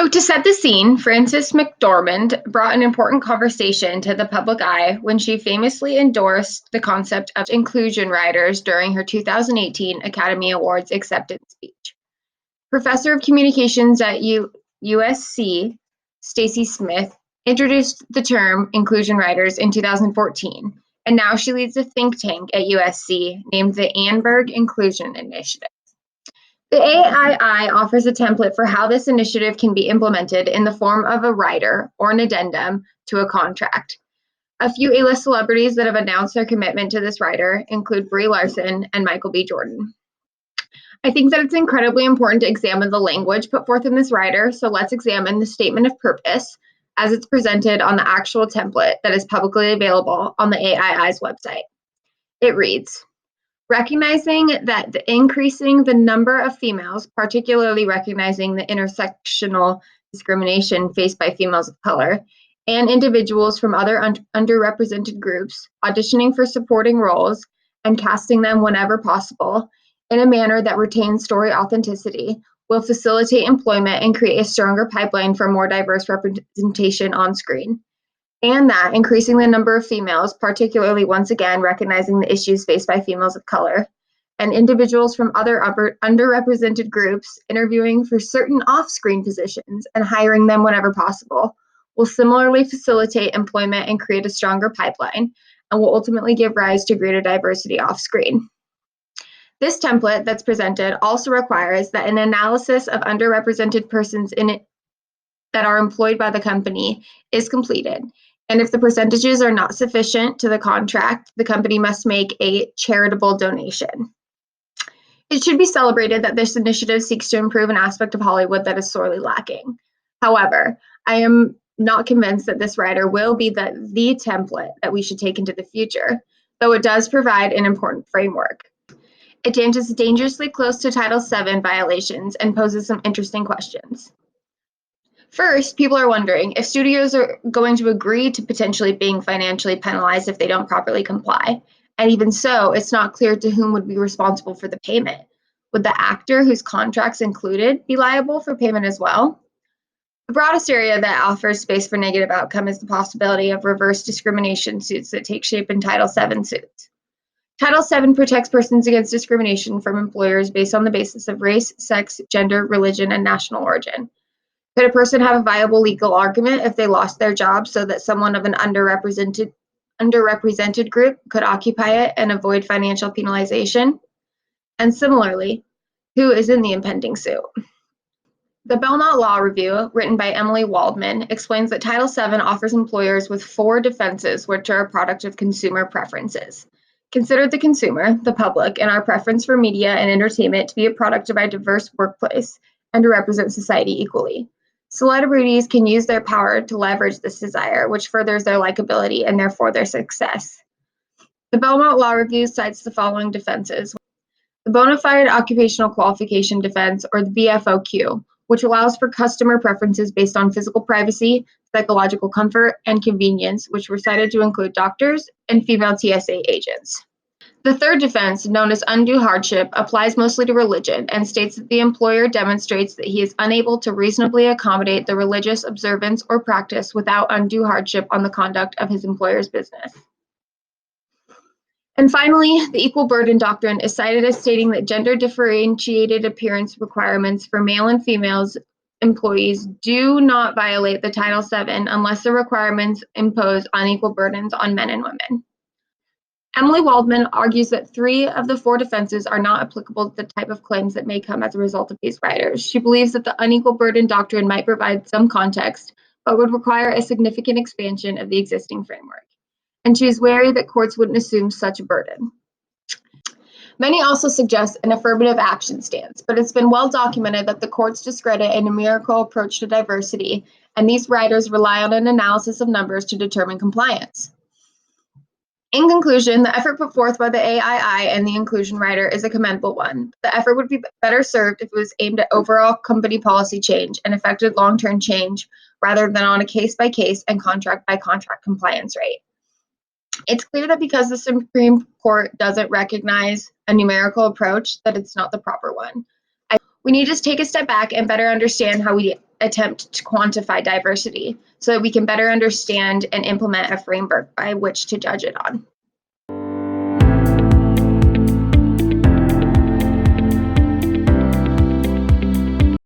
So, to set the scene, Frances McDormand brought an important conversation to the public eye when she famously endorsed the concept of inclusion riders during her 2018 Academy Awards acceptance speech. Professor of Communications at USC, Stacy Smith, introduced the term inclusion riders in 2014, and now she leads a think tank at USC named the Annenberg Inclusion Initiative. The AII offers a template for how this initiative can be implemented in the form of a rider or an addendum to a contract. A few A-list celebrities that have announced their commitment to this rider include Brie Larson and Michael B. Jordan. I think that it's incredibly important to examine the language put forth in this rider, so let's examine the statement of purpose as it's presented on the actual template that is publicly available on the AII's website. It reads, recognizing that increasing the number of females, particularly recognizing the intersectional discrimination faced by females of color, and individuals from other underrepresented groups, auditioning for supporting roles and casting them whenever possible in a manner that retains story authenticity, will facilitate employment and create a stronger pipeline for more diverse representation on screen. And that increasing the number of females, particularly once again recognizing the issues faced by females of color, and individuals from other underrepresented groups interviewing for certain off-screen positions and hiring them whenever possible, will similarly facilitate employment and create a stronger pipeline, and will ultimately give rise to greater diversity off-screen. This template that's presented also requires that an analysis of underrepresented persons in it that are employed by the company is completed. And if the percentages are not sufficient to the contract, the company must make a charitable donation. It should be celebrated that this initiative seeks to improve an aspect of Hollywood that is sorely lacking. However, I am not convinced that this rider will be the template that we should take into the future, though it does provide an important framework. It dances dangerously close to Title VII violations and poses some interesting questions. First, people are wondering if studios are going to agree to potentially being financially penalized if they don't properly comply. And even so, it's not clear to whom would be responsible for the payment. Would the actor whose contracts included be liable for payment as well? The broadest area that offers space for negative outcome is the possibility of reverse discrimination suits that take shape in Title VII suits. Title VII protects persons against discrimination from employers based on the basis of race, sex, gender, religion, and national origin. Could a person have a viable legal argument if they lost their job so that someone of an underrepresented group could occupy it and avoid financial penalization? And similarly, who is in the impending suit? The Belmont Law Review, written by Emily Waldman, explains that Title VII offers employers with 4 defenses which are a product of consumer preferences. Consider the consumer, the public, and our preference for media and entertainment to be a product of a diverse workplace and to represent society equally. Celebrities can use their power to leverage this desire, which furthers their likability and therefore their success. The Belmont Law Review cites the following defenses. The bona fide occupational qualification defense, or the BFOQ, which allows for customer preferences based on physical privacy, psychological comfort, and convenience, which were cited to include doctors and female TSA agents. The third defense, known as undue hardship, applies mostly to religion and states that the employer demonstrates that he is unable to reasonably accommodate the religious observance or practice without undue hardship on the conduct of his employer's business. And finally, the equal burden doctrine is cited as stating that gender differentiated appearance requirements for male and female employees do not violate the Title VII unless the requirements impose unequal burdens on men and women. Emily Waldman argues that 3 of the 4 defenses are not applicable to the type of claims that may come as a result of these riders. She believes that the unequal burden doctrine might provide some context, but would require a significant expansion of the existing framework. And she is wary that courts wouldn't assume such a burden. Many also suggest an affirmative action stance, but it's been well documented that the courts discredit a numerical approach to diversity, and these riders rely on an analysis of numbers to determine compliance. In conclusion, the effort put forth by the AII and the inclusion rider is a commendable one. The effort would be better served if it was aimed at overall company policy change and affected long-term change rather than on a case-by-case and contract-by-contract compliance rate. It's clear that because the Supreme Court doesn't recognize a numerical approach, that it's not the proper one. We need to take a step back and better understand how we attempt to quantify diversity so that we can better understand and implement a framework by which to judge it on.